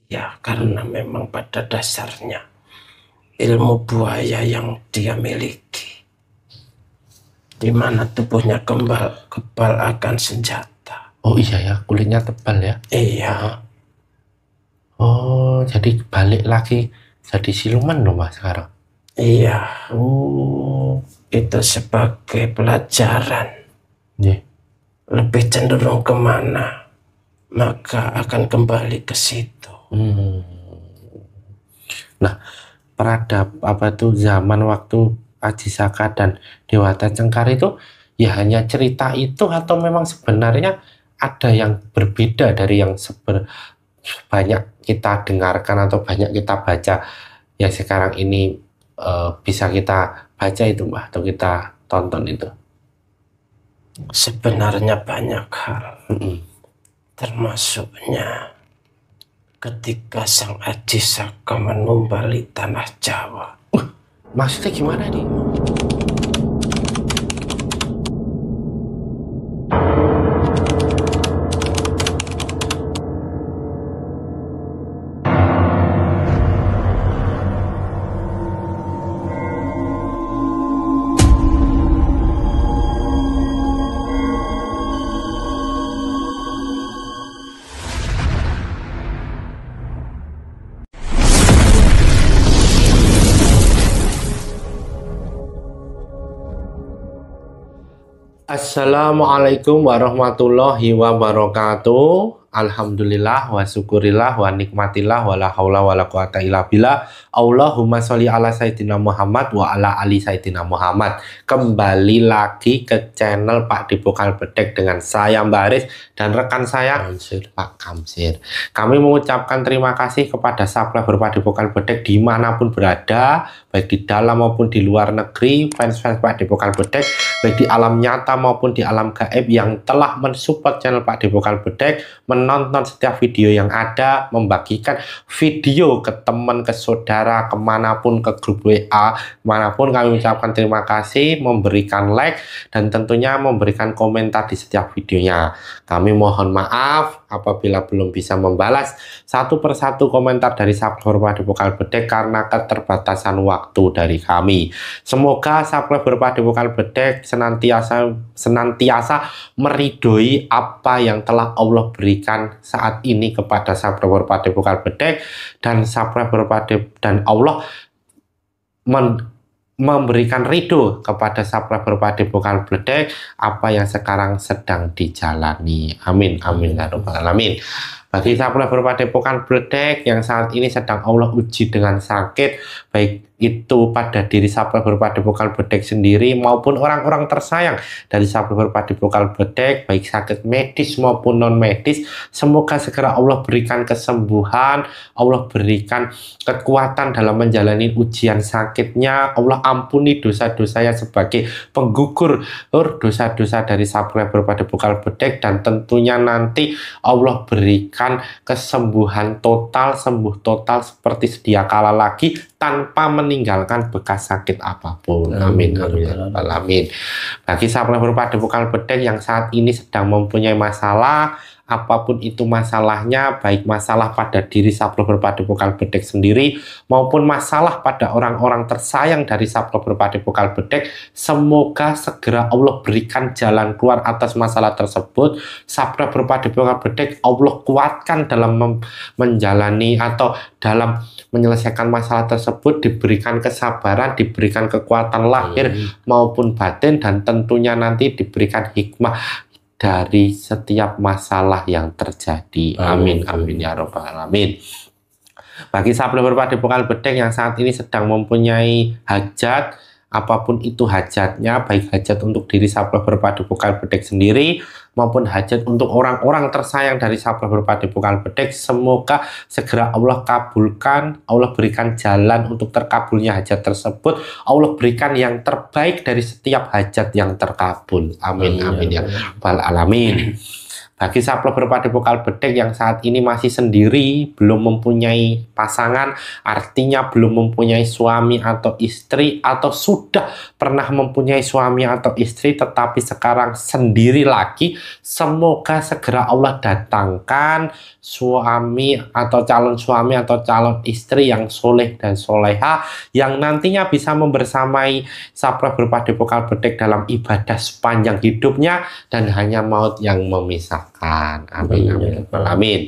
Ya, karena memang pada dasarnya ilmu buaya yang dia miliki, di mana tubuhnya kebal akan senjata. Oh iya ya, kulitnya tebal ya. Iya. Oh, jadi balik lagi jadi siluman dong Mas sekarang. Iya. Oh, Itu sebagai pelajaran. yeah. Lebih cenderung kemana, maka akan kembali ke situ. Nah, peradab apa tuh zaman waktu Aji Saka dan Dewata Cengkar itu ya hanya cerita itu atau memang sebenarnya ada yang berbeda dari yang banyak kita dengarkan atau banyak kita baca yang sekarang ini bisa kita baca itu Mbah atau kita tonton itu? Sebenarnya banyak hal, termasuknya ketika Sang Aji Saka menumbali tanah Jawa. Maksudnya gimana nih? Assalamualaikum warahmatullahi wabarakatuh. Alhamdulillah wa syukurillah wa nikmatillah wa la haula wa la quwata illa billah. Allahumma sholli ala sayyidina Muhammad wa ala ali sayyidina Muhammad. Kembali lagi ke channel Pak Dipokal Bedek dengan saya Mbak Aris dan rekan saya Pak Kamsir. Kami mengucapkan terima kasih kepada subscriber Pak Dipokal Bedek dimanapun berada, baik di dalam maupun di luar negeri, fans-fans Pak Dipokal Bedek, baik di alam nyata maupun di alam gaib yang telah mensupport channel Pak Dipokal Bedek, menonton setiap video yang ada, membagikan video ke teman, ke saudara, kemanapun, ke grup WA, manapun. Kami ucapkan terima kasih, memberikan like, dan tentunya memberikan komentar di setiap videonya. Kami mohon maaf apabila belum bisa membalas satu persatu komentar dari subscriber Pak Dipokal Bedek karena keterbatasan waktu dari kami. Semoga subscriber Pak Dipokal Bedek senantiasa meridhoi apa yang telah Allah berikan saat ini kepada subscriber Pak Dipokal Bedek, dan subscriber dan Allah memberikan ridho kepada subscriber Pak Dipokal Bedek apa yang sekarang sedang dijalani. Amin amin ya rabbal alamin. Bagi subscriber Pak Dipokal Bedek yang saat ini sedang Allah uji dengan sakit, baik itu pada diri subscriber Pak Dipokal Bedek sendiri maupun orang-orang tersayang dari subscriber Pak Dipokal Bedek, baik sakit medis maupun non medis, semoga segera Allah berikan kesembuhan, Allah berikan kekuatan dalam menjalani ujian sakitnya, Allah ampuni dosa-dosanya sebagai penggugur dosa-dosa dari subscriber Pak Dipokal Bedek, dan tentunya nanti Allah berikan kesembuhan total, sembuh total seperti sedia kala lagi tanpa meninggalkan bekas sakit apapun. Amin amin amin. Bagi subscriber Pak Dipokal Bedek yang saat ini sedang mempunyai masalah, apapun itu masalahnya, baik masalah pada diri subscriber Pak Dipokal Bedek sendiri maupun masalah pada orang-orang tersayang dari subscriber Pak Dipokal Bedek, semoga segera Allah berikan jalan keluar atas masalah tersebut. Subscriber Pak Dipokal Bedek Allah kuatkan dalam menjalani atau dalam menyelesaikan masalah tersebut, diberikan kesabaran, diberikan kekuatan lahir maupun batin, dan tentunya nanti diberikan hikmah dari setiap masalah yang terjadi. Amin amin ya rabbal alamin. Bagi subscriber Pak Dipokal Bedek yang saat ini sedang mempunyai hajat, apapun itu hajatnya, baik hajat untuk diri subscriber Pak Dipokal Bedek sendiri maupun hajat untuk orang-orang tersayang dari subscriber Pak Dipokal Bedek, semoga segera Allah kabulkan, Allah berikan jalan untuk terkabulnya hajat tersebut, Allah berikan yang terbaik dari setiap hajat yang terkabul. Amin amin ya rabbal alamin. Bagi sahabat berpadepokan bedek yang saat ini masih sendiri, belum mempunyai pasangan, artinya belum mempunyai suami atau istri, atau sudah pernah mempunyai suami atau istri tetapi sekarang sendiri lagi, semoga segera Allah datangkan suami atau calon istri yang soleh dan soleha, yang nantinya bisa membersamai sahabat berpadepokan bedek dalam ibadah sepanjang hidupnya, dan hanya maut yang memisahkan. Amin, amin, amin.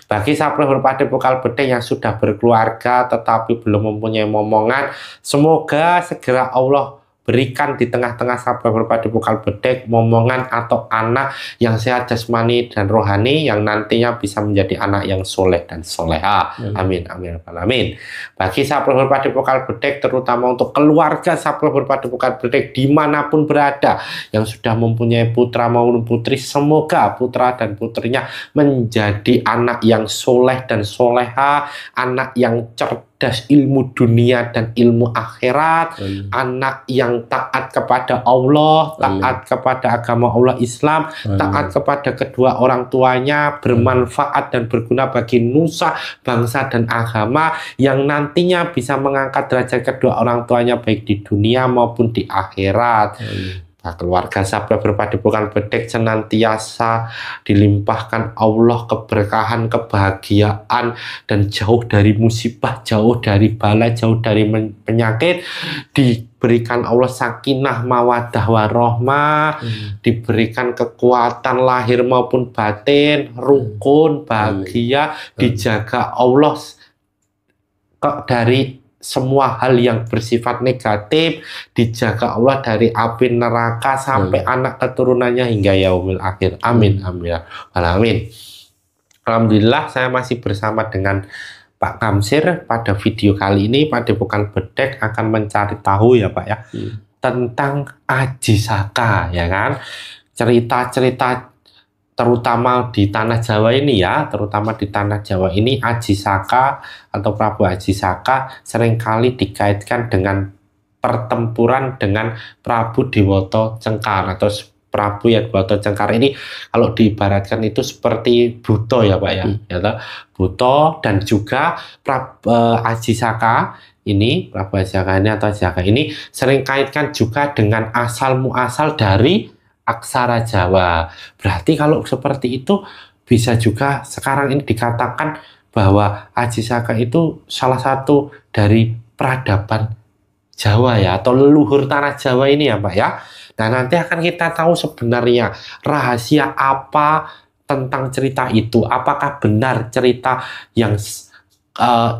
Bagi sahabat berpadepokan bedek yang sudah berkeluarga tetapi belum mempunyai momongan, semoga segera Allah berikan di tengah-tengah sahabat berpadepokan bedek momongan atau anak yang sehat jasmani dan rohani, yang nantinya bisa menjadi anak yang soleh dan soleha. Amin, amin, amin. Bagi sahabat berpadepokan bedek, terutama untuk keluarga sahabat berpadepokan bedek dimanapun berada, yang sudah mempunyai putra maupun putri, semoga putra dan putrinya menjadi anak yang soleh dan soleha, anak yang cerdas ilmu dunia dan ilmu akhirat, anak yang taat kepada Allah, taat kepada agama Allah Islam, taat kepada kedua orang tuanya, bermanfaat dan berguna bagi nusa, bangsa dan agama, yang nantinya bisa mengangkat derajat kedua orang tuanya baik di dunia maupun di akhirat. Nah, keluarga sahabat berpadepokan bedek senantiasa dilimpahkan Allah keberkahan, kebahagiaan, dan jauh dari musibah, jauh dari bala, jauh dari penyakit, diberikan Allah sakinah mawaddah warohmah, diberikan kekuatan lahir maupun batin, rukun, bahagia, dijaga Allah dari semua hal yang bersifat negatif, dijaga Allah dari api neraka sampai anak keturunannya hingga yaumil akhir. Amin, amin, amin. Alhamdulillah, saya masih bersama dengan Pak Kamsir. Pada video kali ini Padepokan Bedek akan mencari tahu ya Pak ya, tentang Aji Saka, ya kan, cerita-cerita terutama di tanah Jawa ini ya, terutama di tanah Jawa ini, Aji Saka atau Prabu Aji Saka seringkali dikaitkan dengan pertempuran dengan Prabu Dewata Cengkar atau Prabu Dewata Cengkar. Ini kalau diibaratkan itu seperti Buto ya Pak ya, Buto, dan juga Aji Saka ini, Prabu Aji Saka ini atau Aji Saka ini sering kaitkan juga dengan asal muasal dari aksara Jawa. Berarti kalau seperti itu bisa juga sekarang ini dikatakan bahwa Aji Saka itu salah satu dari peradaban Jawa ya, atau leluhur tanah Jawa ini ya Pak ya. Nah, nanti akan kita tahu sebenarnya rahasia apa tentang cerita itu. Apakah benar cerita yang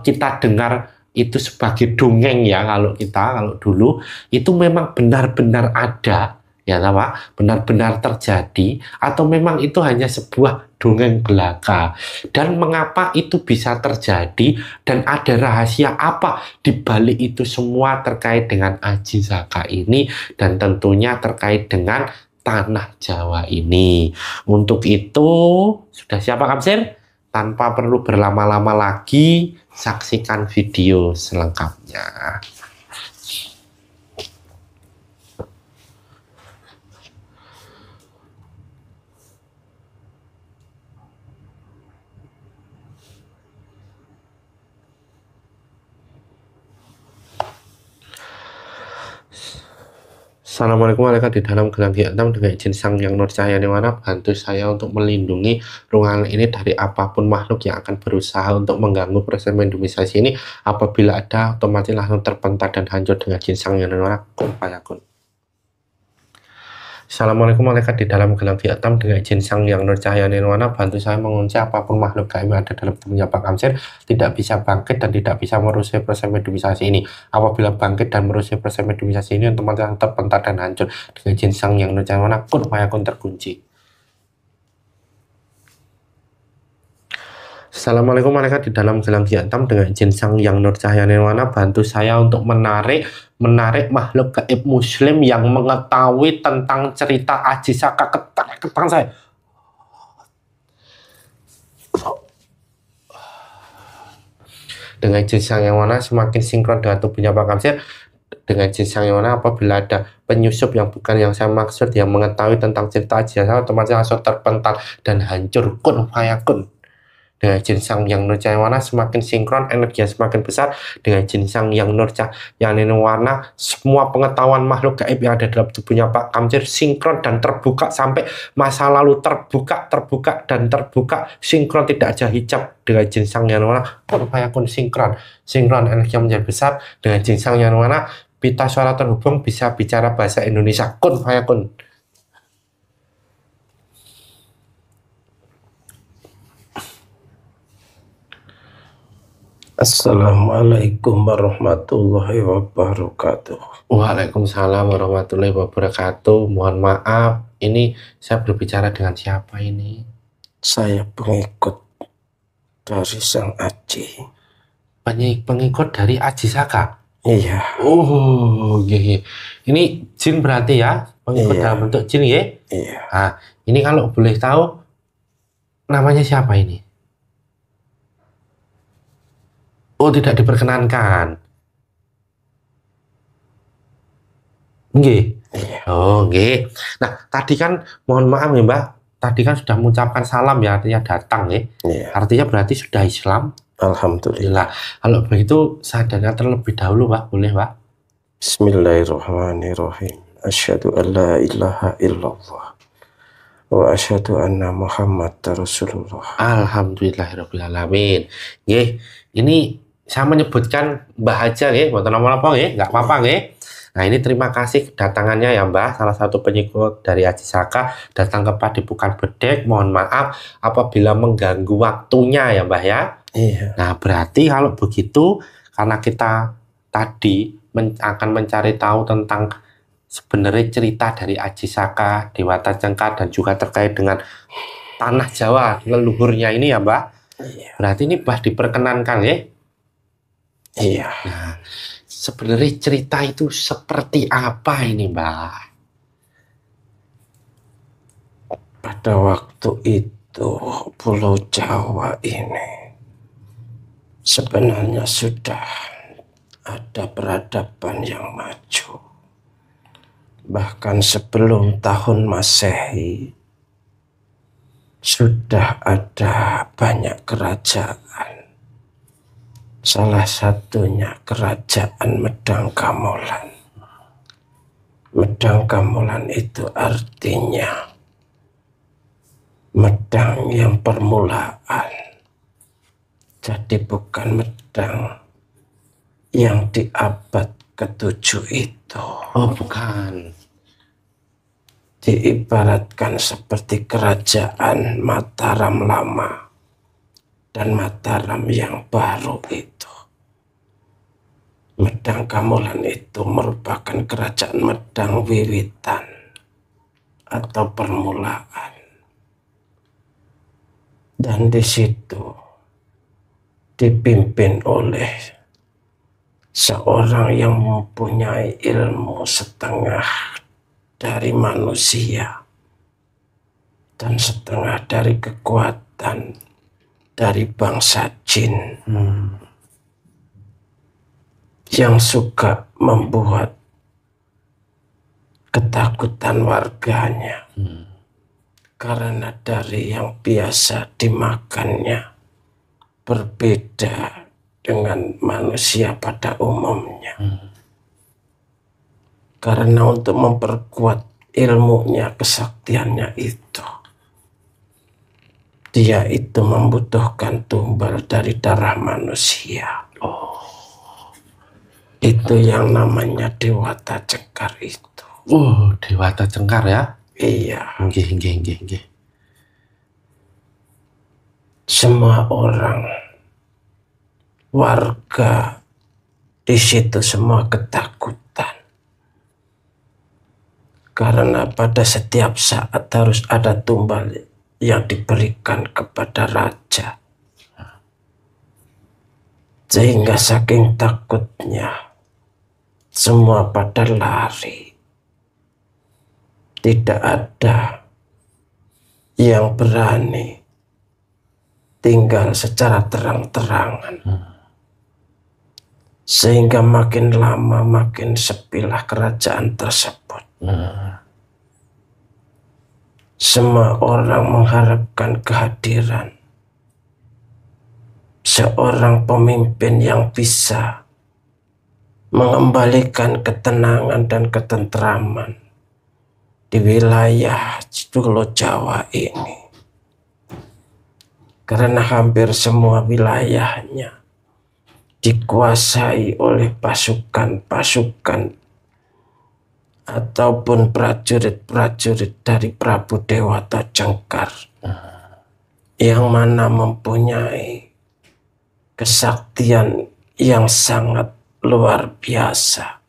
kita dengar itu sebagai dongeng ya, kalau dulu itu memang benar-benar ada ya Pak, benar-benar terjadi, atau memang itu hanya sebuah dongeng belaka, dan mengapa itu bisa terjadi, dan ada rahasia apa di balik itu semua terkait dengan Aji Saka ini, dan tentunya terkait dengan tanah Jawa ini. Untuk itu, sudah siap Pak Kamsir? Tanpa perlu berlama-lama lagi, saksikan video selengkapnya. Assalamualaikum warahmatullahi wabarakatuh. Di dalam gelang hitam dengan izin Sang Yang Nur Cahaya Nirwana, bantu saya untuk melindungi ruangan ini dari apapun makhluk yang akan berusaha untuk mengganggu proses mendumisasi ini. Apabila ada, otomatis langsung terpental dan hancur dengan izin Sang Yang Nirwana. Kun fayakun. Assalamualaikum warahmatullahi wabarakatuh. Di dalam gelang hitam dengan izin Sang Yang Nur Cahaya Nirwana, bantu saya mengunci apapun makhluk gaib yang ada dalam tubuhnya Pak Kamsir tidak bisa bangkit dan tidak bisa merusak proses mediumisasi ini. Apabila bangkit dan merusak proses mediumisasi ini, otomatis terpental dan hancur dengan izin Sang Yang Nur Cahaya Nirwana. Kun fayakun, terkunci. Assalamualaikum warahmatullahi wabarakatuh. Di dalam gelang hitam dengan izin Sang Yang Nur Cahaya Nirwana, bantu saya untuk menarik makhluk gaib muslim yang mengetahui tentang cerita Aji Saka ke tangan saya. Dengan izin Sang Yang Nirwana, semakin sinkron dengan tubuhnya Pak Kamsir, dengan jenis yang mana apabila ada penyusup yang bukan yang saya maksud yang mengetahui tentang cerita Aji Saka otomatis langsung terpental dan hancur kun fayakun. Dengan jinsang yang nurca warna semakin sinkron, energi semakin besar. Dengan jinsang yang nurca yang warna, semua pengetahuan makhluk gaib yang ada dalam tubuhnya Pak Kamtid sinkron dan terbuka sampai masa lalu terbuka dan terbuka sinkron, tidak ada hijab. Dengan jinsang yang warna kun sinkron energi yang menjadi besar. Dengan jinsang yang warna pita suara terhubung, bisa bicara bahasa Indonesia kun fayakun. Assalamualaikum warahmatullahi wabarakatuh. Waalaikumsalam warahmatullahi wabarakatuh. Mohon maaf, ini saya berbicara dengan siapa ini? Saya pengikut dari Sang Aji. Pengikut dari Aji Saka? Iya. Oh, iya. Ini jin berarti ya? Pengikut Iya. dalam bentuk jin ya? Iya. Nah, ini kalau boleh tahu, namanya siapa ini? Oh, tidak diperkenankan. Nggih. Iya. Oh, nggih. Nah, tadi kan mohon maaf ya, Mbak. Tadi kan sudah mengucapkan salam ya, artinya datang ya. Iya. Artinya berarti sudah Islam. Alhamdulillah. Kalau begitu sadarnya terlebih dahulu, Pak. Boleh, Pak? Bismillahirrahmanirrahim. Asyhadu an la ilaha illallah wa asyhadu anna Muhammadar Rasulullah. Alhamdulillahirrahmanirrahim. Nggih, ini saya menyebutkan Mbah aja nggih, mboten napa-napa nggih, enggak apa-apa nggih. Nah, ini terima kasih kedatangannya ya Mbah, salah satu pengikut dari Aji Saka datang ke Padepokan Bledek. Mohon maaf apabila mengganggu waktunya ya Mbah ya. Iya. Nah, berarti kalau begitu karena kita tadi akan mencari tahu tentang sebenarnya cerita dari Aji Saka, Dewata Cengkar dan juga terkait dengan tanah Jawa leluhurnya ini ya Mbah. Iya. Berarti ini Mbah diperkenankan ya. Iya. Nah, sebenarnya cerita itu seperti apa ini, Mbak? Pada waktu itu Pulau Jawa ini sebenarnya sudah ada peradaban yang maju. Bahkan sebelum tahun Masehi sudah ada banyak kerajaan. Salah satunya kerajaan Medang Kamolan. Medang Kamolan itu artinya Medang yang permulaan. Jadi bukan Medang yang di abad ke-7 itu. Oh, bukan. Diibaratkan seperti kerajaan Mataram lama dan Mataram yang baru itu. Medang Kamolan itu merupakan kerajaan Medang wiwitan atau permulaan. Dan di situ dipimpin oleh seorang yang mempunyai ilmu setengah dari manusia dan setengah dari kekuatan dari bangsa jin yang suka membuat ketakutan warganya karena dari yang biasa dimakannya berbeda dengan manusia pada umumnya. Karena untuk memperkuat ilmunya, kesaktiannya itu, dia itu membutuhkan tumbal dari darah manusia. Itu yang namanya Dewata Cengkar itu. Oh, Dewata Cengkar ya? Iya. Nggih. Semua orang, warga di situ semua ketakutan. Karena pada setiap saat harus ada tumbal yang diberikan kepada raja. Sehingga saking takutnya semua pada lari. Tidak ada yang berani tinggal secara terang-terangan. Sehingga makin lama makin sepilah kerajaan tersebut. Semua orang mengharapkan kehadiran seorang pemimpin yang bisa mengembalikan ketenangan dan ketentraman di wilayah Pulau Jawa ini. Karena hampir semua wilayahnya dikuasai oleh pasukan-pasukan ataupun prajurit-prajurit dari Prabu Dewata Cengkar yang mana mempunyai kesaktian yang sangat luar biasa.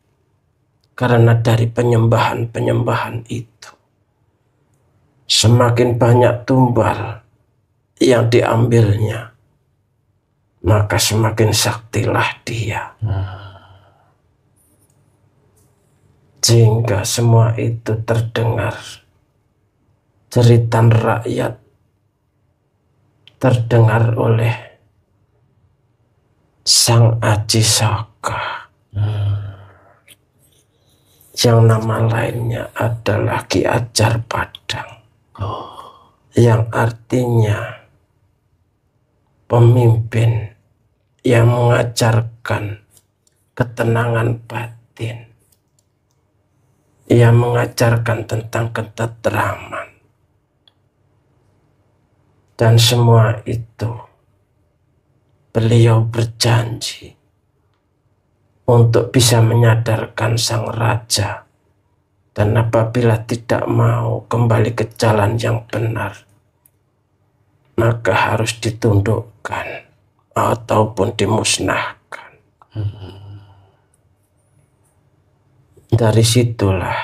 Karena dari penyembahan-penyembahan itu semakin banyak tumbal yang diambilnya, maka semakin saktilah dia. Sehingga semua itu terdengar, jeritan rakyat terdengar oleh Sang Aji Saka, yang nama lainnya adalah Ki Ajar Padang, yang artinya pemimpin yang mengajarkan ketenangan batin, yang mengajarkan tentang ketentraman. Dan semua itu beliau berjanji untuk bisa menyadarkan sang raja, dan apabila tidak mau kembali ke jalan yang benar, maka harus ditundukkan ataupun dimusnahkan. Dari situlah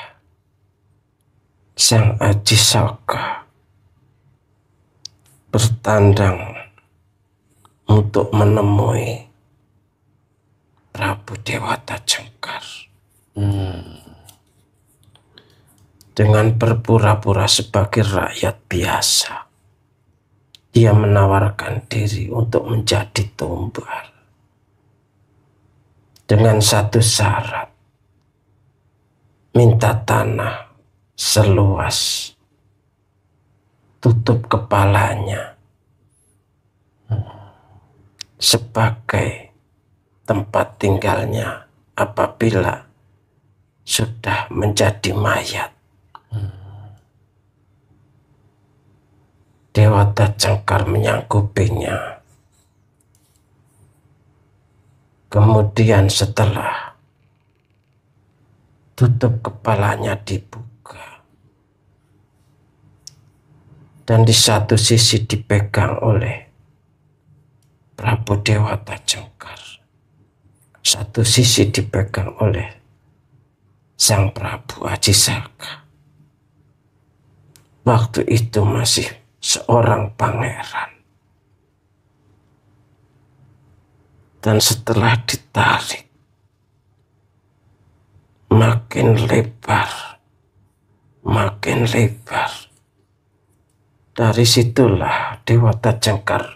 Sang Aji Saka bertandang untuk menemui Prabu Dewata Cengkar. Dengan berpura-pura sebagai rakyat biasa, dia menawarkan diri untuk menjadi tumbal dengan satu syarat, minta tanah seluas tutup kepalanya sebagai tempat tinggalnya apabila sudah menjadi mayat. Dewata Cengkar menyanggupinya. Kemudian setelah tutup kepalanya dibuka, dan di satu sisi dipegang oleh Prabu Dewata Cengkar, satu sisi dipegang oleh Sang Prabu Aji Saka. Waktu itu masih seorang pangeran. Dan setelah ditarik, makin lebar, makin lebar. Dari situlah Dewata Cengkar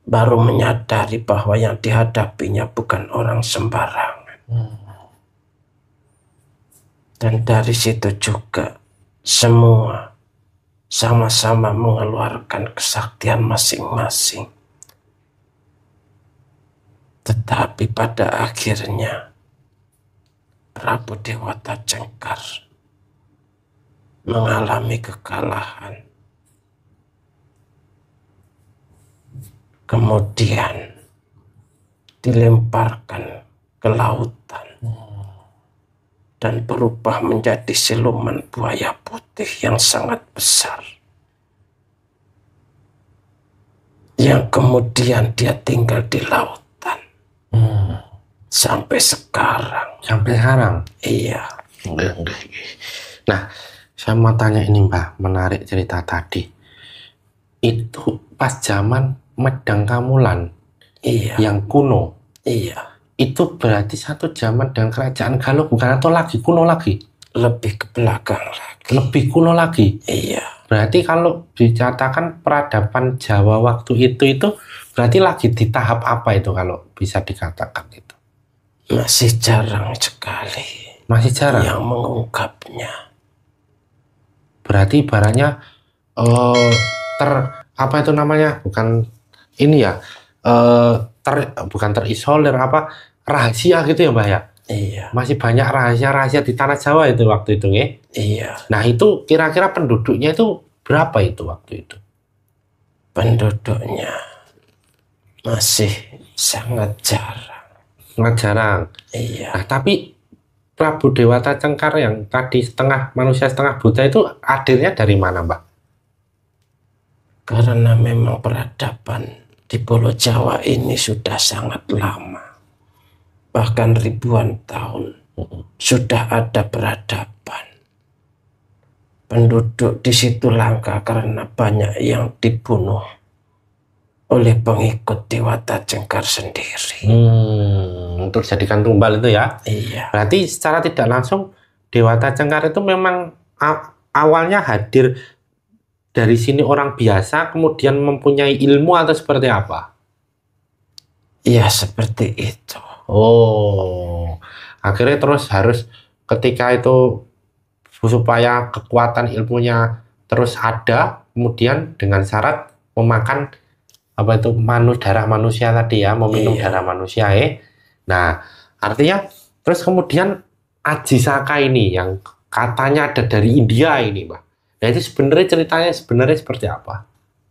baru menyadari bahwa yang dihadapinya bukan orang sembarangan. Dan dari situ juga semua sama-sama mengeluarkan kesaktian masing-masing. Tetapi pada akhirnya Prabu Dewata Cengkar mengalami kekalahan. Kemudian dilemparkan ke lautan dan berubah menjadi siluman buaya putih yang sangat besar, yang kemudian dia tinggal di lautan sampai sekarang. Sampai sekarang? Iya. Nah, saya mau tanya ini Mbak, menarik cerita tadi. Itu pas zaman Medang Kamulan, Iya. yang kuno. Iya. Itu berarti satu zaman dengan kerajaan Galuh bukan, atau lagi kuno lagi? Lebih ke belakang lagi. Lebih kuno lagi. Iya. Berarti kalau dikatakan peradaban Jawa waktu itu berarti lagi di tahap apa itu kalau bisa dikatakan itu? Masih jarang sekali Masih jarang. yang mengungkapnya. Berarti ibaratnya apa itu namanya? Bukan ini ya. Bukan terisolir apa rahasia gitu ya, Mbak ya? Iya, Masih banyak rahasia-rahasia di tanah Jawa itu waktu itu, ya. iya. Nah, itu kira-kira penduduknya itu berapa itu waktu itu? Penduduknya masih sangat jarang. Sangat jarang. Iya, Nah, tapi Prabu Dewata Cengkar yang tadi setengah manusia setengah Buddha itu hadirnya dari mana, Mbak? karena memang peradaban di Pulau Jawa ini sudah sangat lama. Bahkan ribuan tahun sudah ada peradaban. Penduduk di situ langka karena banyak yang dibunuh oleh pengikut Dewata Cengkar sendiri. Untuk jadikan tumbal itu ya. Iya, Berarti secara tidak langsung Dewata Cengkar itu memang awalnya hadir dari sini orang biasa kemudian mempunyai ilmu atau seperti apa? iya seperti itu. Oh, akhirnya terus harus ketika itu supaya kekuatan ilmunya terus ada, kemudian dengan syarat memakan apa itu darah manusia tadi ya, meminum Iya. darah manusia Nah, artinya terus kemudian Aji Saka ini yang katanya ada dari India ini, Mbak. Nah, itu sebenarnya ceritanya seperti apa?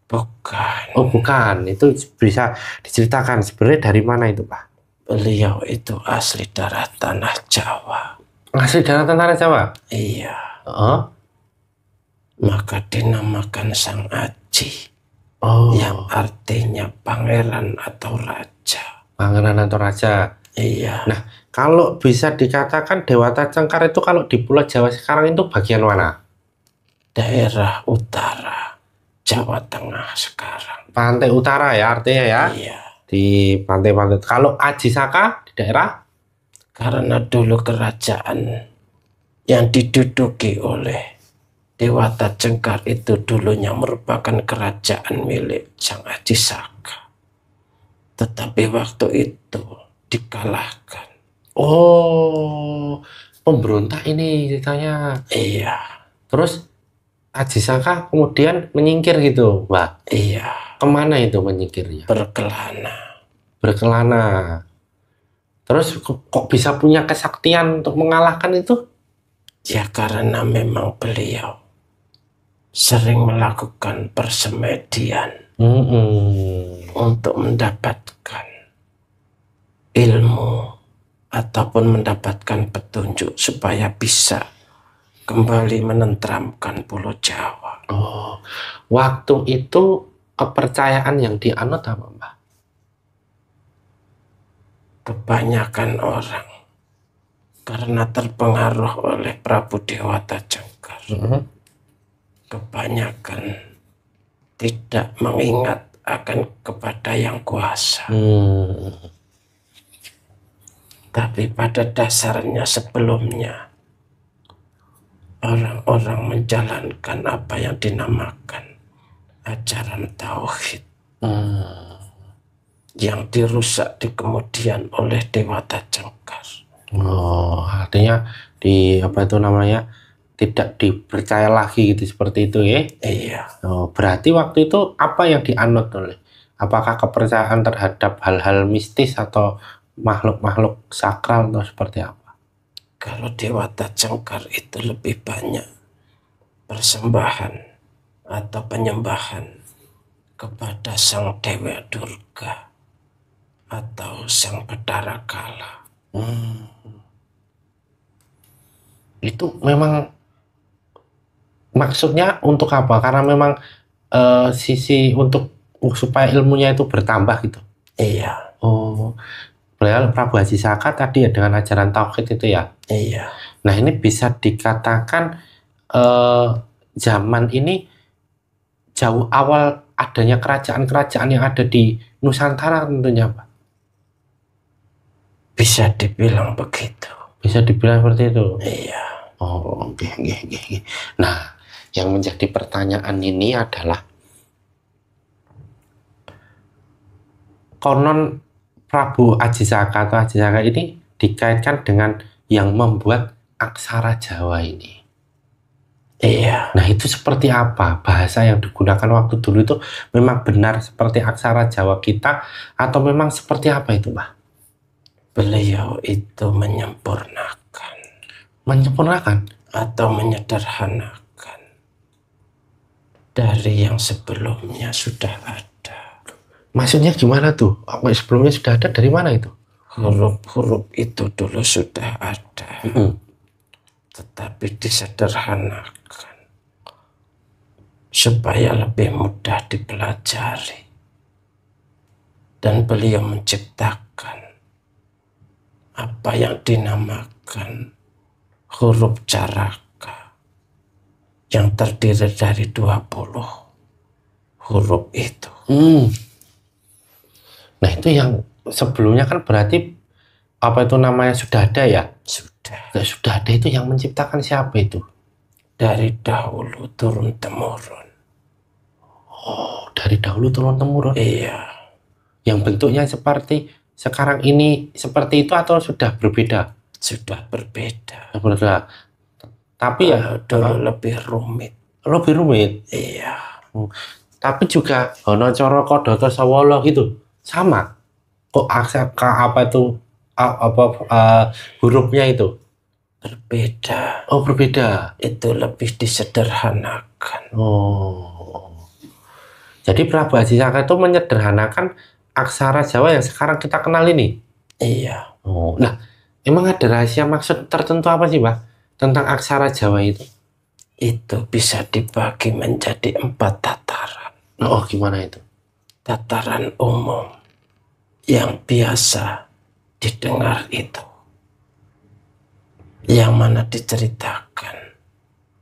Bukan, Oh, bukan. Itu bisa diceritakan sebenarnya dari mana itu, Pak? beliau itu asli darah tanah Jawa. Asli dari tanah Jawa? Iya, Oh, maka dinamakan Sang Aji, oh, yang artinya pangeran atau raja. pangeran atau raja. Iya, Nah, kalau bisa dikatakan Dewata Cengkar itu kalau di Pulau Jawa sekarang itu bagian mana? daerah utara Jawa Tengah sekarang. Pantai utara ya artinya ya. Iya, Di pantai-pantai. Kalau Aji Saka di daerah? karena dulu kerajaan yang diduduki oleh Dewata Cengkar itu dulunya merupakan kerajaan milik Sang Aji Saka. Tetapi waktu itu dikalahkan. Oh, pemberontak ini ceritanya. Iya, Terus Aji Saka kemudian menyingkir gitu, Mbak. iya, Kemana itu menyingkirnya? berkelana. Berkelana. Terus kok bisa punya kesaktian untuk mengalahkan itu? Ya karena memang beliau sering melakukan persemedian untuk mendapatkan ilmu ataupun mendapatkan petunjuk supaya bisa kembali menenteramkan Pulau Jawa. Oh, waktu itu kepercayaan yang dianut apa, Mbak? Kebanyakan orang karena terpengaruh oleh Prabu Dewata Cengkar, kebanyakan tidak mengingat akan kepada yang kuasa. Tapi pada dasarnya sebelumnya orang-orang menjalankan apa yang dinamakan ajaran tauhid yang dirusak di kemudian oleh Dewata Cengkar. Oh, artinya apa itu namanya tidak dipercaya lagi gitu seperti itu ya? Iya. Oh, berarti waktu itu apa yang dianut oleh? Apakah kepercayaan terhadap hal-hal mistis atau makhluk-makhluk sakral atau seperti apa? Kalau Dewata Cengkar itu lebih banyak persembahan atau penyembahan kepada Sang Dewa Durga atau Sang Bathara Kala. Itu memang maksudnya untuk apa? Karena memang sisi untuk supaya ilmunya itu bertambah gitu. Iya. Oh, beliau Prabu Aji Saka tadi ya dengan ajaran tauhid itu ya. Iya. Nah, ini bisa dikatakan zaman ini jauh awal adanya kerajaan-kerajaan yang ada di Nusantara tentunya, Pak. Bisa dibilang begitu. Bisa dibilang seperti itu. Iya. Oh, oke. Nah, yang menjadi pertanyaan ini adalah konon Prabu Aji Saka atau Aji Saka ini dikaitkan dengan yang membuat aksara Jawa ini. Iya. Nah, itu seperti apa? Bahasa yang digunakan waktu dulu itu memang benar seperti aksara Jawa kita atau memang seperti apa itu, Pak? Beliau itu menyempurnakan atau menyederhanakan dari yang sebelumnya sudah ada. Maksudnya gimana tuh? Apa sebelumnya sudah ada, dari mana itu? Huruf-huruf itu dulu sudah ada, tetapi disederhanakan supaya lebih mudah dipelajari. Dan beliau menciptakan apa yang dinamakan huruf caraka yang terdiri dari 20 huruf itu. Nah, itu yang sebelumnya kan berarti apa itu namanya sudah ada ya? Sudah ada itu yang menciptakan siapa itu? Dari dahulu turun temurun. Oh, dari dahulu turun temurun. Iya. Yang bentuknya seperti sekarang ini seperti itu atau sudah berbeda? Sudah berbeda. Berbeda. Tapi ya dulu lebih rumit. Lebih rumit. Iya. Tapi juga ono cara Kodhoto Sawala gitu. Sama. Kok apa itu hurufnya itu berbeda. Oh, berbeda. Itu lebih disederhanakan. Oh. Jadi Prabu Aji Saka itu menyederhanakan aksara Jawa yang sekarang kita kenal ini. Iya. Oh, nah, emang ada rahasia maksud tertentu apa sih, Pak, tentang aksara Jawa itu? Itu bisa dibagi menjadi 4 tataran. Oh, gimana itu? Tataran umum yang biasa didengar itu, yang mana diceritakan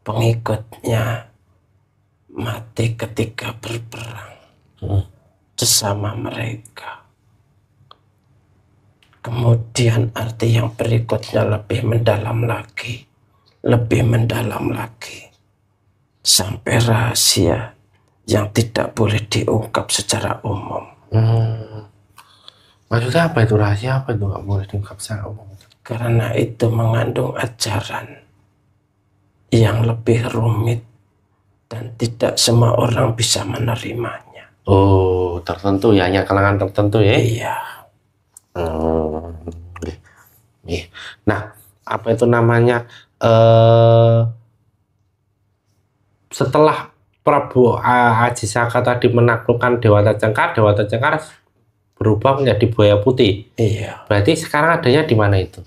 pengikutnya mati ketika berperang sesama mereka. Kemudian arti yang berikutnya lebih mendalam lagi, sampai rahasia yang tidak boleh diungkap secara umum. Maksudnya apa itu rahasia, apa itu nggak boleh diungkap secara umum? Karena itu mengandung ajaran yang lebih rumit dan tidak semua orang bisa menerimanya. Oh, tertentu ya, hanya kalangan tertentu ya? Iya. Nah, apa itu namanya? Setelah Prabu Aji Saka tadi menaklukkan Dewata Cengkar berubah menjadi buaya putih. Iya. Berarti sekarang adanya di mana itu?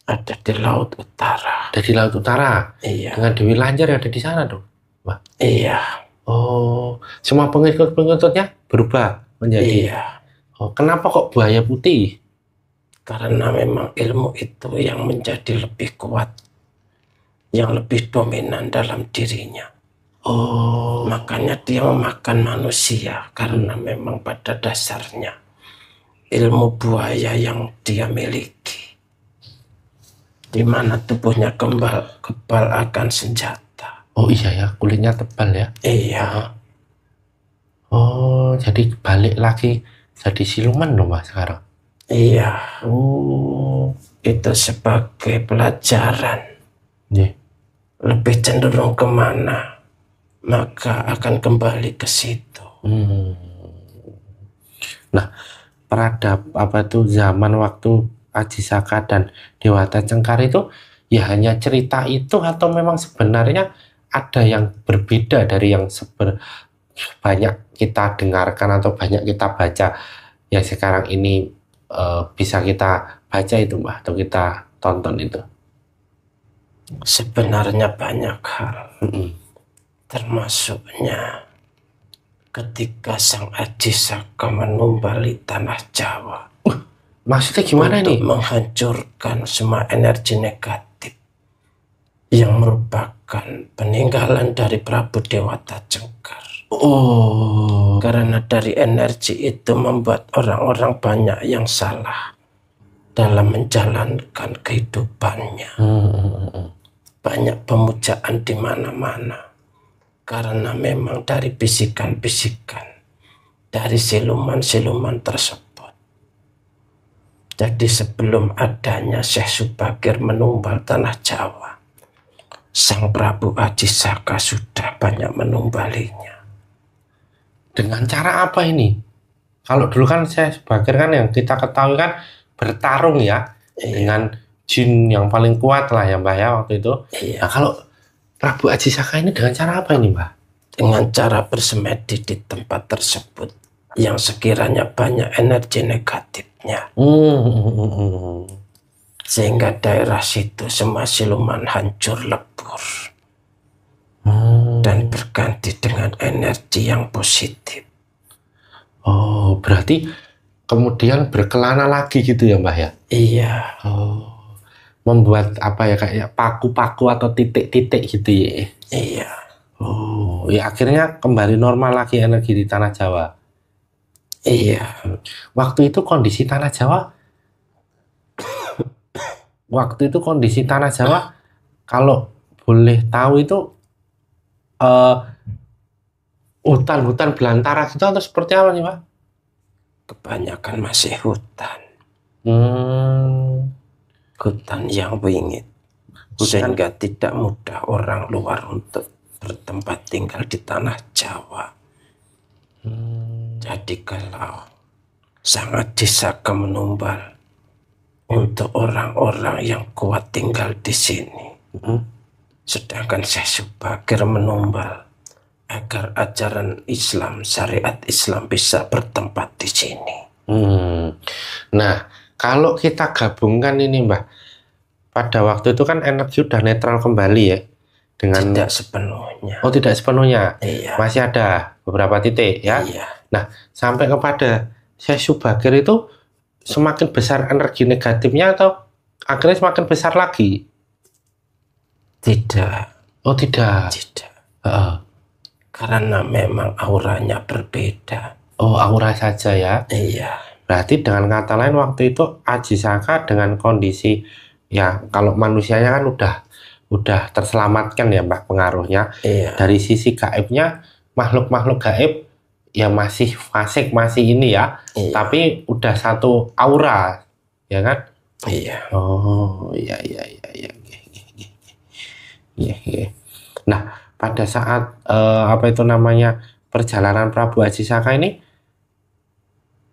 Ada di Laut Utara. Ada di Laut Utara. Iya. Dengan Dewi Lanjar yang ada di sana dong, Pak? Iya. Oh, semua pengikutnya berubah menjadi. Iya. Oh, kenapa kok buaya putih? Karena memang ilmu itu yang menjadi lebih kuat, yang lebih dominan dalam dirinya. Oh, makanya dia memakan manusia karena memang pada dasarnya ilmu buaya yang dia miliki, di mana tubuhnya kebal akan senjata. Oh iya ya, kulitnya tebal ya. Iya. Oh, jadi balik lagi jadi siluman dong, Mas, sekarang. Iya. Oh, itu sebagai pelajaran. Yeah. Lebih cenderung kemana, maka akan kembali ke situ. Nah, peradab apa itu zaman waktu Aji Saka dan Dewata Cengkar itu ya hanya cerita itu atau memang sebenarnya ada yang berbeda dari yang banyak kita dengarkan atau banyak kita baca yang sekarang ini bisa kita baca itu, Mbak, atau kita tonton itu? Sebenarnya banyak hal. Termasuknya ketika Sang Aji Saka menumbali tanah Jawa. Maksudnya gimana untuk nih? Menghancurkan semua energi negatif yang merupakan peninggalan dari Prabu Dewata Cengkar. Oh. Karena dari energi itu membuat orang-orang banyak yang salah dalam menjalankan kehidupannya. Banyak pemujaan di mana-mana. Karena memang dari bisikan-bisikan dari siluman-siluman tersebut. Jadi sebelum adanya Syekh Subagir menumbal tanah Jawa, Sang Prabu Aji Saka sudah banyak menumbalinya. Dengan cara apa ini? Kalau dulu kan Syekh Subagir kan yang kita ketahui kan bertarung ya, dengan jin yang paling kuat lah ya Mbah ya waktu itu. Nah kalau Prabu Aji Saka ini dengan cara apa ini Mbah? Dengan cara bersemedi di tempat tersebut yang sekiranya banyak energi negatifnya. Sehingga daerah situ semua siluman hancur lebur. Dan berganti dengan energi yang positif. Oh, berarti kemudian berkelana lagi gitu ya Mbah ya? Iya. Oh, membuat apa ya kayak paku-paku atau titik-titik gitu ya? Iya. Oh, ya akhirnya kembali normal lagi energi di tanah Jawa. Iya. Waktu itu kondisi tanah Jawa, kalau boleh tahu itu hutan-hutan belantara gitu atau seperti apa nih Pak? Kebanyakan masih hutan. Hutan yang wingit. Sehingga tidak mudah orang luar untuk bertempat tinggal di tanah Jawa. Jadi kalau sangat Saka menumbal untuk orang-orang yang kuat tinggal di sini, sedangkan Syekh Subagir menumbal agar ajaran Islam, syariat Islam bisa bertempat di sini. Nah, kalau kita gabungkan ini Mbah, pada waktu itu kan energi udah netral kembali ya. Dengan tidak sepenuhnya. Oh, tidak sepenuhnya. Iya. Masih ada beberapa titik ya. Iya. Nah, sampai kepada Syekh Subagir itu semakin besar energi negatifnya atau akhirnya semakin besar lagi? Tidak. Oh, tidak. Tidak. Karena memang auranya berbeda. Oh, aura saja ya. Iya. Berarti dengan kata lain waktu itu Aji Saka dengan kondisi ya kalau manusianya kan udah terselamatkan ya Mbak pengaruhnya. Iya. Dari sisi gaibnya makhluk-makhluk gaib ya masih fasik masih ini ya. Iya. Tapi udah satu aura ya kan? Iya. Oh iya. Nah pada saat apa itu namanya perjalanan Prabu Aji Saka ini,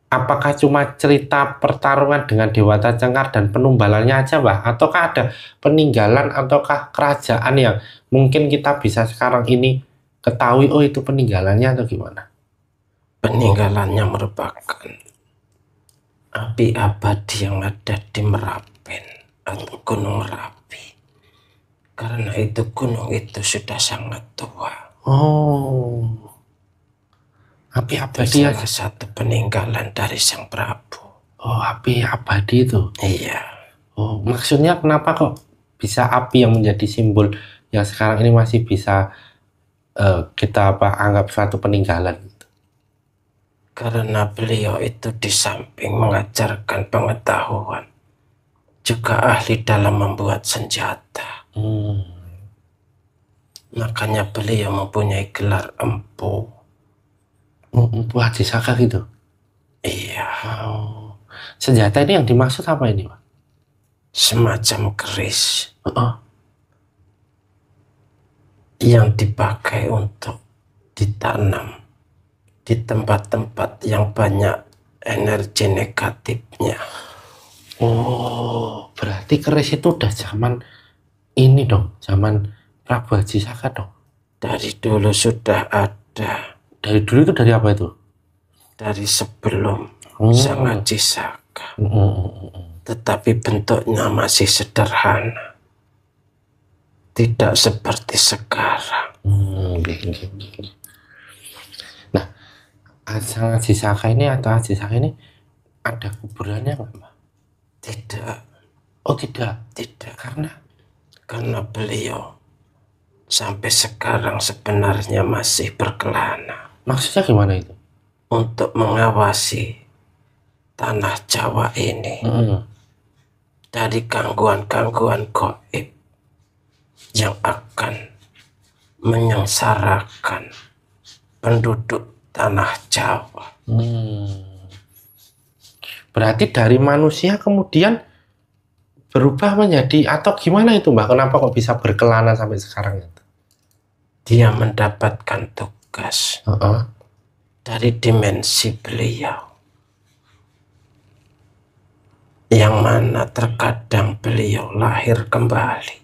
apakah cuma cerita pertarungan dengan Dewata Cengkar dan penumbalannya aja Mbah? Ataukah ada peninggalan ataukah kerajaan yang mungkin kita bisa sekarang ini ketahui oh itu peninggalannya atau gimana? Peninggalannya merupakan api abadi yang ada di Merapen atau Gunung Merapi. Karena itu gunung itu sudah sangat tua. Oh. Api abadi salah satu peninggalan dari Sang Prabu. Oh, api abadi itu. Iya. Oh, maksudnya kenapa kok bisa api yang menjadi simbol yang sekarang ini masih bisa kita anggap suatu peninggalan? Karena beliau itu di samping mengajarkan pengetahuan, juga ahli dalam membuat senjata. Makanya beliau mempunyai gelar Empu. Empu Aji Saka gitu? Iya. Oh. Senjata ini yang dimaksud apa ini Pak? Semacam keris. Yang dipakai untuk ditanam di tempat-tempat yang banyak energi negatifnya. Oh, berarti keris itu udah zaman ini dong, zaman Prabu Aji Saka dong? Dari dulu sudah ada. Dari dulu itu dari apa itu? Dari sebelum Sang Aji Saka. Tetapi bentuknya masih sederhana. Tidak seperti sekarang. Nah, Sang Aji Saka ini atau Aji Saka ini ada kuburannya nggak Mbak? Tidak. Oh tidak? Tidak. Karena beliau sampai sekarang sebenarnya masih berkelana. Maksudnya gimana itu? Untuk mengawasi tanah Jawa ini dari gangguan-gangguan gaib yang akan menyengsarakan penduduk tanah Jawa. Berarti dari manusia kemudian berubah menjadi, atau gimana itu Mbah? Kenapa kok bisa berkelana sampai sekarang itu? Dia mendapatkan tugas dari dimensi beliau, yang mana terkadang beliau lahir kembali,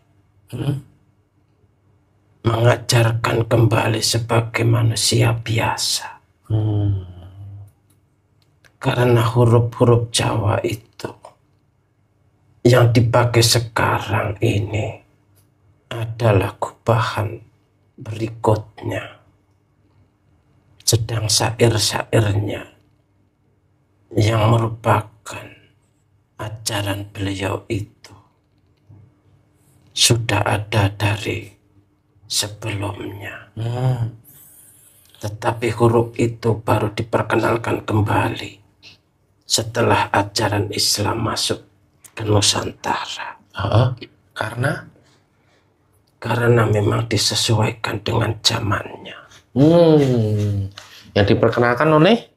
mengajarkan kembali sebagai manusia biasa. Karena huruf-huruf Jawa itu yang dipakai sekarang ini adalah gubahan berikutnya. Sedang syair-syairnya yang merupakan ajaran beliau itu sudah ada dari sebelumnya. Tetapi huruf itu baru diperkenalkan kembali setelah ajaran Islam masuk ke Nusantara. Karena memang disesuaikan dengan zamannya. Yang diperkenalkan oleh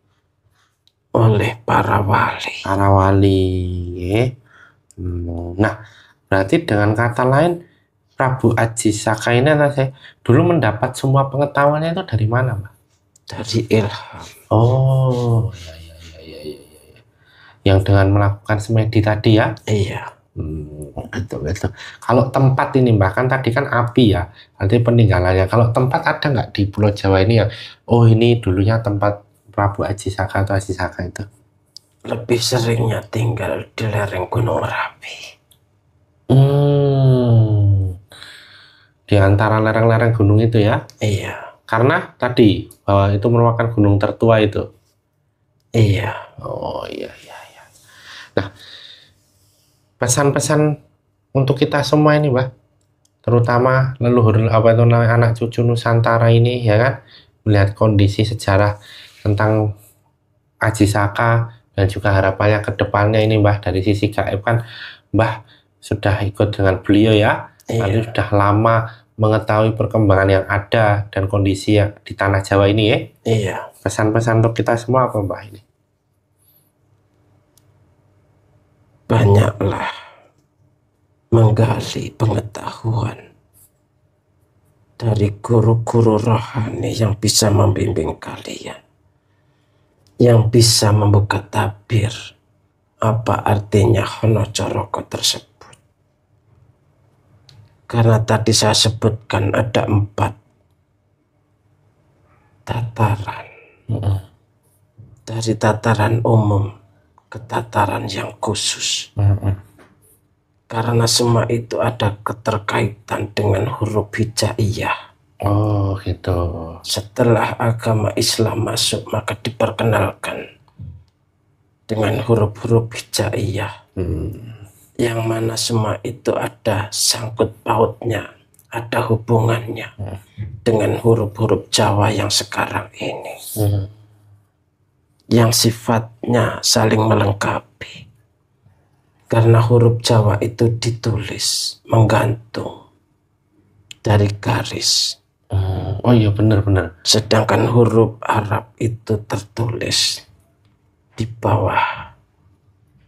para wali. Para wali. Nah, berarti dengan kata lain, Prabu Aji Saka ini dulu mendapat semua pengetahuannya itu dari mana, Mbak? Dari ilham. Oh, ya. Yang dengan melakukan semedi tadi ya? Iya. Betul. Kalau tempat ini Mbak, kan tadi kan api ya, nanti peninggalannya. Kalau tempat ada nggak di Pulau Jawa ini ya? Oh, ini dulunya tempat Prabu Aji Saka atau Aji Saka itu? Lebih seringnya tinggal di lereng Gunung Merapi. Di antara lereng-lereng gunung itu ya? Iya. Karena tadi bahwa itu merupakan gunung tertua itu. Iya. Oh iya. Nah, pesan-pesan untuk kita semua ini, Mbak, terutama leluhur anak cucu Nusantara ini, ya kan, melihat kondisi sejarah tentang Aji Saka dan juga harapannya ke depannya ini, Mbah, dari sisi gaib kan, Mbah sudah ikut dengan beliau ya, lalu sudah lama mengetahui perkembangan yang ada dan kondisi yang di tanah Jawa ini ya. Iya. Pesan-pesan untuk kita semua apa, Mbah, ini? Banyaklah menggali pengetahuan dari guru-guru rohani yang bisa membimbing kalian, yang bisa membuka tabir apa artinya Honocoroko tersebut. Karena tadi saya sebutkan ada 4 tataran. Dari tataran umum ke tataran yang khusus. Karena semua itu ada keterkaitan dengan huruf hijaiyah. Oh gitu. Setelah agama Islam masuk, maka diperkenalkan dengan huruf-huruf hijaiyah. Yang mana semua itu ada sangkut pautnya, ada hubungannya dengan huruf-huruf Jawa yang sekarang ini. Yang sifatnya saling melengkapi. Karena huruf Jawa itu ditulis menggantung dari garis. Oh iya, benar-benar. Sedangkan huruf Arab itu tertulis di bawah,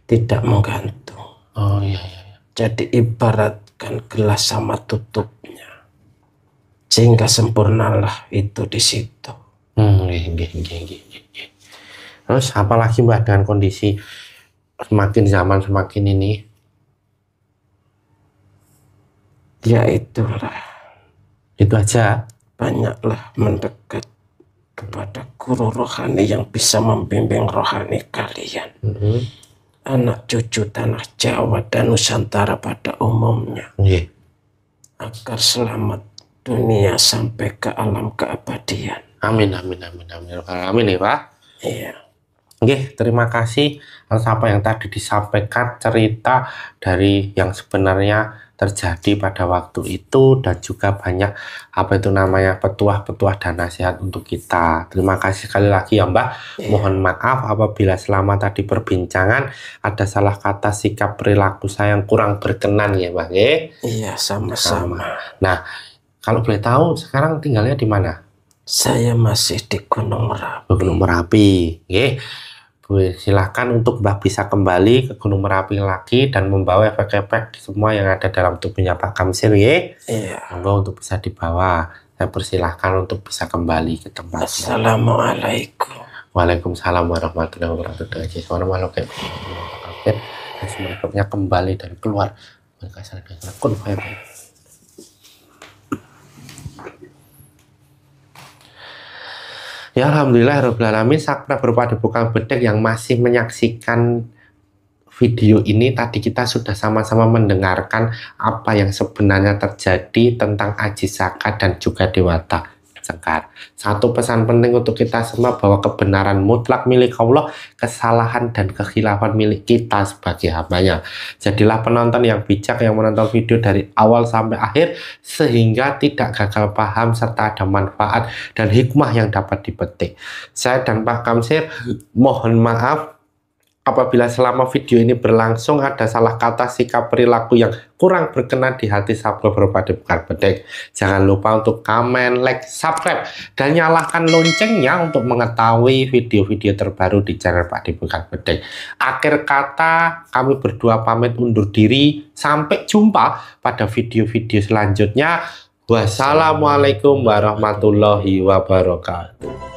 tidak menggantung. Oh iya. Jadi ibaratkan gelas sama tutupnya, sehingga sempurnalah itu di situ. Terus apalagi Mbak dengan kondisi semakin zaman semakin ini? Ya itulah. Itu aja. Banyaklah mendekat kepada guru rohani yang bisa membimbing rohani kalian. Anak cucu tanah Jawa dan Nusantara pada umumnya. Agar selamat dunia sampai ke alam keabadian. Amin ya Pak. Iya. Oke, terima kasih atas apa yang tadi disampaikan, cerita dari yang sebenarnya terjadi pada waktu itu, dan juga banyak petuah-petuah dan nasihat untuk kita. Terima kasih sekali lagi ya Mbak. Mohon maaf apabila selama tadi perbincangan ada salah kata, sikap, perilaku saya yang kurang berkenan ya Mbak. Iya, sama-sama. Nah, kalau boleh tahu sekarang tinggalnya di mana? Saya masih di Gunung Merapi. Gunung Merapi. Silakan untuk Mbah bisa kembali ke Gunung Merapi lagi dan membawa efek-efek semua yang ada dalam tubuhnya Pak Kamsir ya. Iya. Monggo untuk bisa dibawa. Saya persilahkan untuk bisa kembali ke tempatnya. Assalamualaikum. Waalaikumsalam warahmatullahi wabarakatuh. Dan semuanya kembali dan keluar. Ya alhamdulillah Sakra Berpadepokan Bedek yang masih menyaksikan video ini, tadi kita sudah sama-sama mendengarkan apa yang sebenarnya terjadi tentang Aji Saka dan juga Dewata Cengkar. Satu pesan penting untuk kita semua bahwa kebenaran mutlak milik Allah, kesalahan dan kekhilafan milik kita sebagai hambanya. Jadilah penonton yang bijak yang menonton video dari awal sampai akhir sehingga tidak gagal paham serta ada manfaat dan hikmah yang dapat dipetik. Saya dan Pak Kamsir mohon maaf apabila selama video ini berlangsung ada salah kata, sikap, perilaku yang kurang berkenan di hati Sabda Berpadepokan Bedek. Jangan lupa untuk komen, like, subscribe, dan nyalakan loncengnya untuk mengetahui video-video terbaru di channel Padepokan Bedek. Akhir kata, kami berdua pamit undur diri. Sampai jumpa pada video-video selanjutnya. Wassalamualaikum warahmatullahi wabarakatuh.